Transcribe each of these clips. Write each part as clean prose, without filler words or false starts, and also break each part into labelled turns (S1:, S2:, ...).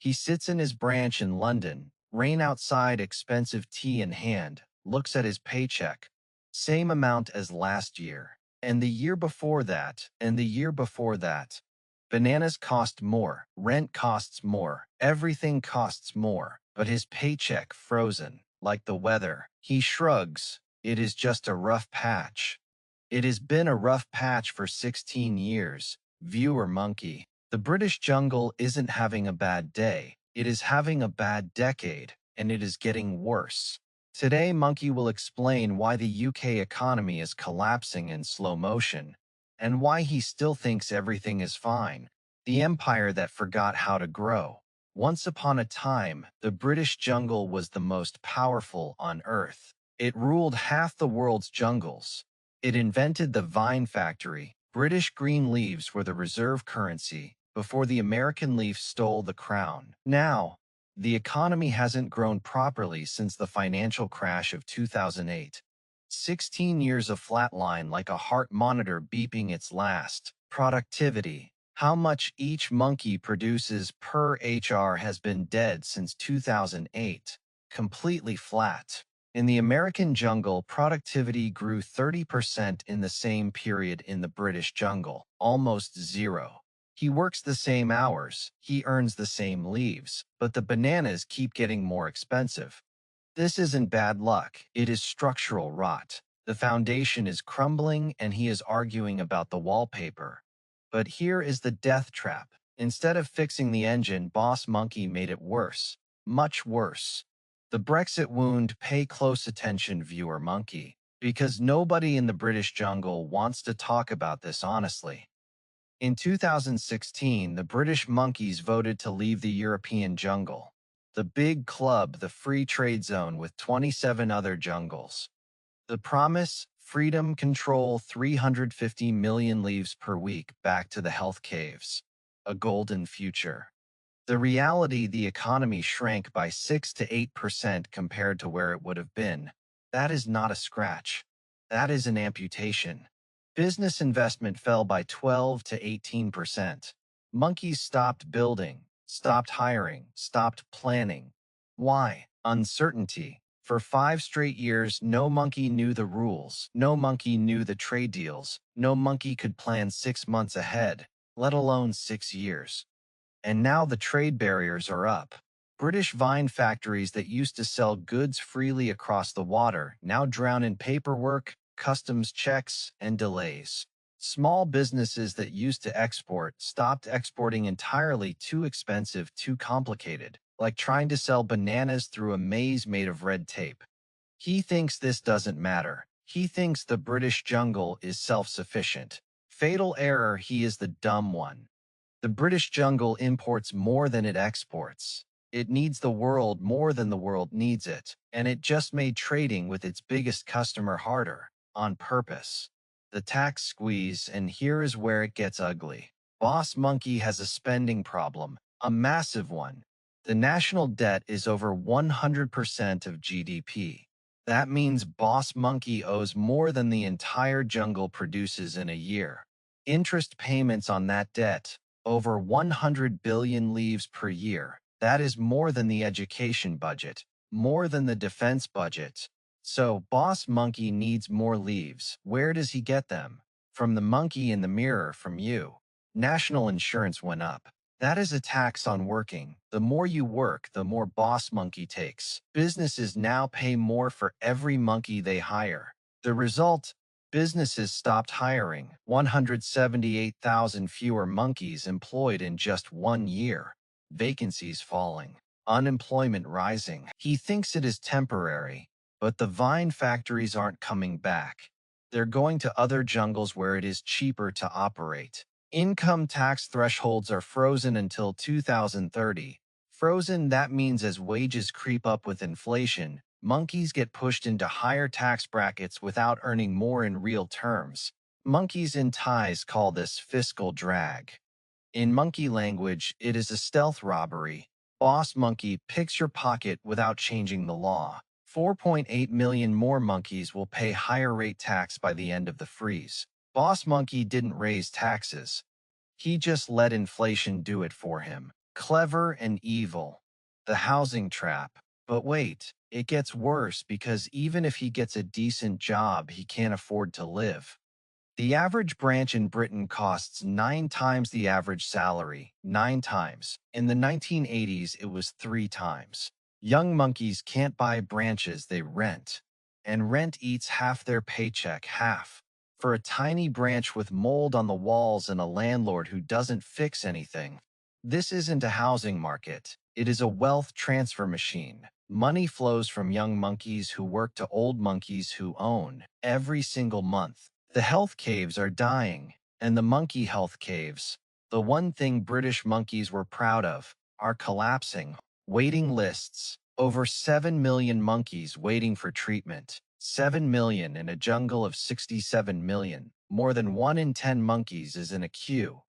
S1: He sits in his branch in London, rain outside, expensive tea in hand, looks at his paycheck. Same amount as last year. And the year before that, and the year before that. Bananas cost more, rent costs more, everything costs more, but his paycheck frozen, like the weather. He shrugs. It is just a rough patch. It has been a rough patch for 16 years. Viewer monkey. The British jungle isn't having a bad day. It is having a bad decade, and it is getting worse. Today, Monkey will explain why the UK economy is collapsing in slow motion, and why he still thinks everything is fine. The empire that forgot how to grow. Once upon a time, the British jungle was the most powerful on Earth. It ruled half the world's jungles. It invented the vine factory. British green leaves were the reserve currency before the American leaf stole the crown. Now, the economy hasn't grown properly since the financial crash of 2008. 16 years of flatline, like a heart monitor beeping its last. Productivity. How much each monkey produces per HR has been dead since 2008. Completely flat. In the American jungle, productivity grew 30% in the same period. In the British jungle, almost zero. He works the same hours, he earns the same leaves, but the bananas keep getting more expensive. This isn't bad luck, it is structural rot. The foundation is crumbling and he is arguing about the wallpaper. But here is the death trap. Instead of fixing the engine, Boss Monkey made it worse. Much worse. The Brexit wound. Pay close attention, viewer monkey, because nobody in the British jungle wants to talk about this honestly. In 2016, the British monkeys voted to leave the European jungle, the big club, the free trade zone with 27 other jungles. The promise: freedom, control, 350 million leaves per week back to the health caves. A golden future. The reality: the economy shrank by 6 to 8% compared to where it would have been. That is not a scratch. That is an amputation. Business investment fell by 12 to 18%. Monkeys stopped building, stopped hiring, stopped planning. Why? Uncertainty. For 5 straight years, no monkey knew the rules, no monkey knew the trade deals, no monkey could plan 6 months ahead, let alone 6 years. And now the trade barriers are up. British vine factories that used to sell goods freely across the water now drown in paperwork, customs checks, and delays. Small businesses that used to export stopped exporting entirely. Too expensive, too complicated, like trying to sell bananas through a maze made of red tape. He thinks this doesn't matter. He thinks the British jungle is self-sufficient. Fatal error: he is the dumb one. The British jungle imports more than it exports. It needs the world more than the world needs it, and it just made trading with its biggest customer harder, on purpose. The tax squeeze, and here is where it gets ugly. Boss Monkey has a spending problem, a massive one. The national debt is over 100% of GDP. That means Boss Monkey owes more than the entire jungle produces in a year. Interest payments on that debt: over 100 billion leaves per year. That is more than the education budget, more than the defense budget. So, Boss Monkey needs more leaves. Where does he get them? From the monkey in the mirror, from you. National insurance went up. That is a tax on working. The more you work, the more Boss Monkey takes. Businesses now pay more for every monkey they hire. The result: businesses stopped hiring. 178,000 fewer monkeys employed in just 1 year. Vacancies falling. Unemployment rising. He thinks it is temporary, but the vine factories aren't coming back. They're going to other jungles where it is cheaper to operate. Income tax thresholds are frozen until 2030. Frozen, that means as wages creep up with inflation, monkeys get pushed into higher tax brackets without earning more in real terms. Monkeys in ties call this fiscal drag. In monkey language, it is a stealth robbery. Boss Monkey picks your pocket without changing the law. 4.8 million more monkeys will pay higher rate tax by the end of the freeze. Boss Monkey didn't raise taxes. He just let inflation do it for him. Clever and evil. The housing trap. But wait, it gets worse because even if he gets a decent job, he can't afford to live. The average branch in Britain costs 9 times the average salary. 9 times. In the 1980s, it was 3 times. Young monkeys can't buy branches, they rent. And rent eats half their paycheck, half. For a tiny branch with mold on the walls and a landlord who doesn't fix anything. This isn't a housing market. It is a wealth transfer machine. Money flows from young monkeys who work to old monkeys who own every single month. The health caves are dying, and the monkey health caves, the one thing British monkeys were proud of, are collapsing. Waiting lists. Over 7 million monkeys waiting for treatment. 7 million in a jungle of 67 million. More than 1 in 10 monkeys is in a queue.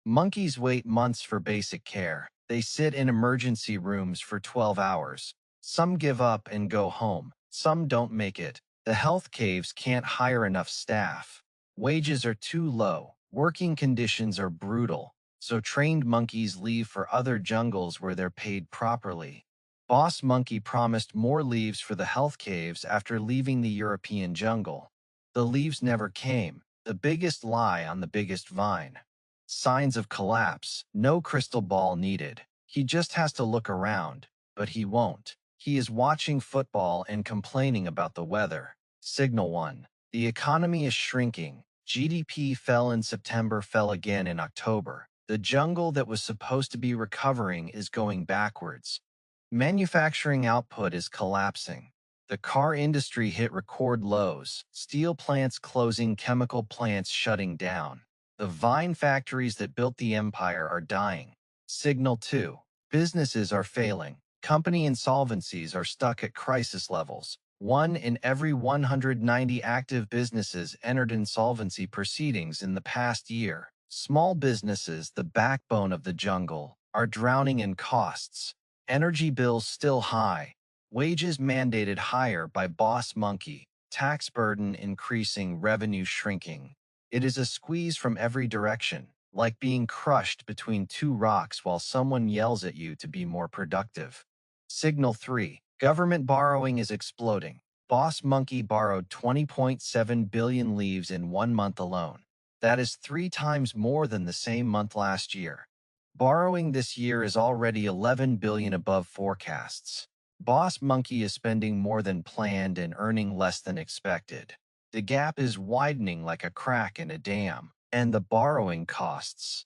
S1: Monkeys wait months for basic care. They sit in emergency rooms for 12 hours. Some give up and go home. Some don't make it. The health caves can't hire enough staff. Wages are too low. Working conditions are brutal. So trained monkeys leave for other jungles where they're paid properly. Boss Monkey promised more leaves for the health caves after leaving the European jungle. The leaves never came. The biggest lie on the biggest vine. Signs of collapse. No crystal ball needed. He just has to look around, but he won't. He is watching football and complaining about the weather. Signal 1. The economy is shrinking. GDP fell in September, fell again in October. The jungle that was supposed to be recovering is going backwards. Manufacturing output is collapsing. The car industry hit record lows. Steel plants closing, chemical plants shutting down. The vine factories that built the empire are dying. Signal 2. Businesses are failing. Company insolvencies are stuck at crisis levels. 1 in every 190 active businesses entered insolvency proceedings in the past year. Small businesses, the backbone of the jungle, are drowning in costs. Energy bills still high. Wages mandated higher by Boss Monkey. Tax burden increasing, revenue shrinking. It is a squeeze from every direction, like being crushed between two rocks while someone yells at you to be more productive. Signal 3. Government borrowing is exploding. Boss Monkey borrowed 20.7 billion leaves in 1 month alone. That is 3 times more than the same month last year. Borrowing this year is already 11 billion above forecasts. Boss Monkey is spending more than planned and earning less than expected. The gap is widening like a crack in a dam. And the borrowing costs.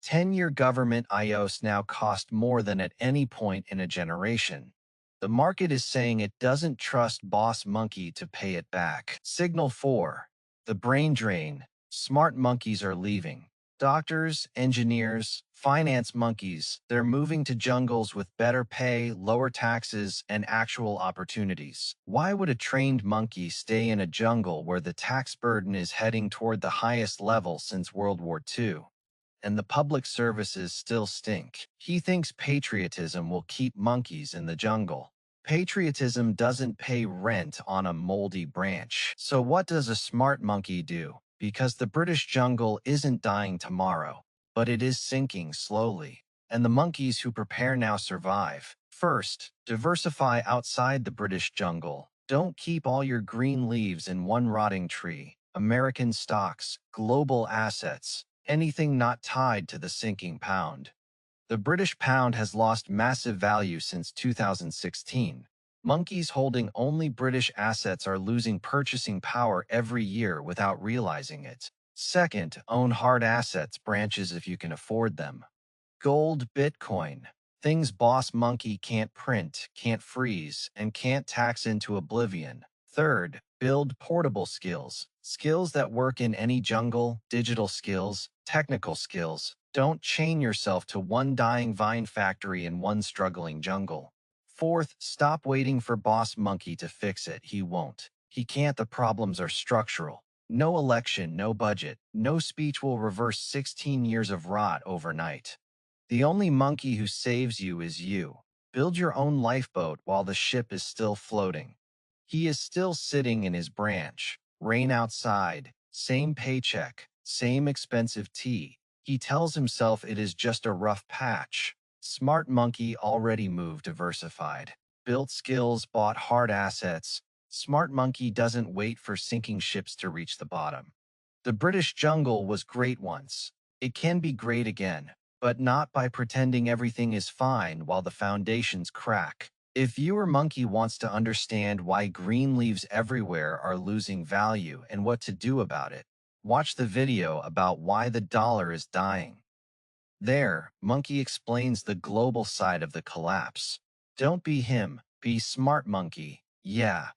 S1: 10-year government IOs now cost more than at any point in a generation. The market is saying it doesn't trust Boss Monkey to pay it back. Signal 4. The brain drain. Smart monkeys are leaving. Doctors, engineers, finance monkeys, they're moving to jungles with better pay, lower taxes, and actual opportunities. Why would a trained monkey stay in a jungle where the tax burden is heading toward the highest level since World War II? And the public services still stink. He thinks patriotism will keep monkeys in the jungle. Patriotism doesn't pay rent on a moldy branch. So what does a smart monkey do? Because the British jungle isn't dying tomorrow, but it is sinking slowly. And the monkeys who prepare now survive. First, diversify outside the British jungle. Don't keep all your green leaves in one rotting tree. American stocks, global assets, anything not tied to the sinking pound. The British pound has lost massive value since 2016. Monkeys holding only British assets are losing purchasing power every year without realizing it. Second, own hard assets branches if you can afford them. Gold, Bitcoin, things Boss Monkey can't print, can't freeze, and can't tax into oblivion. Third, build portable skills. Skills that work in any jungle, digital skills, technical skills. Don't chain yourself to one dying vine factory in one struggling jungle. Fourth, stop waiting for Boss Monkey to fix it. He won't. He can't. The problems are structural. No election, no budget, no speech will reverse 16 years of rot overnight. The only monkey who saves you is you. Build your own lifeboat while the ship is still floating. He is still sitting in his branch. Rain outside, same paycheck, same expensive tea. He tells himself it is just a rough patch. Smart Monkey already moved diversified. Built skills, bought hard assets. Smart Monkey doesn't wait for sinking ships to reach the bottom. The British jungle was great once. It can be great again, but not by pretending everything is fine while the foundations crack. If viewer Monkey wants to understand why green leaves everywhere are losing value and what to do about it, watch the video about why the dollar is dying. There, Monkey explains the global side of the collapse. Don't be him, be smart monkey. Yeah,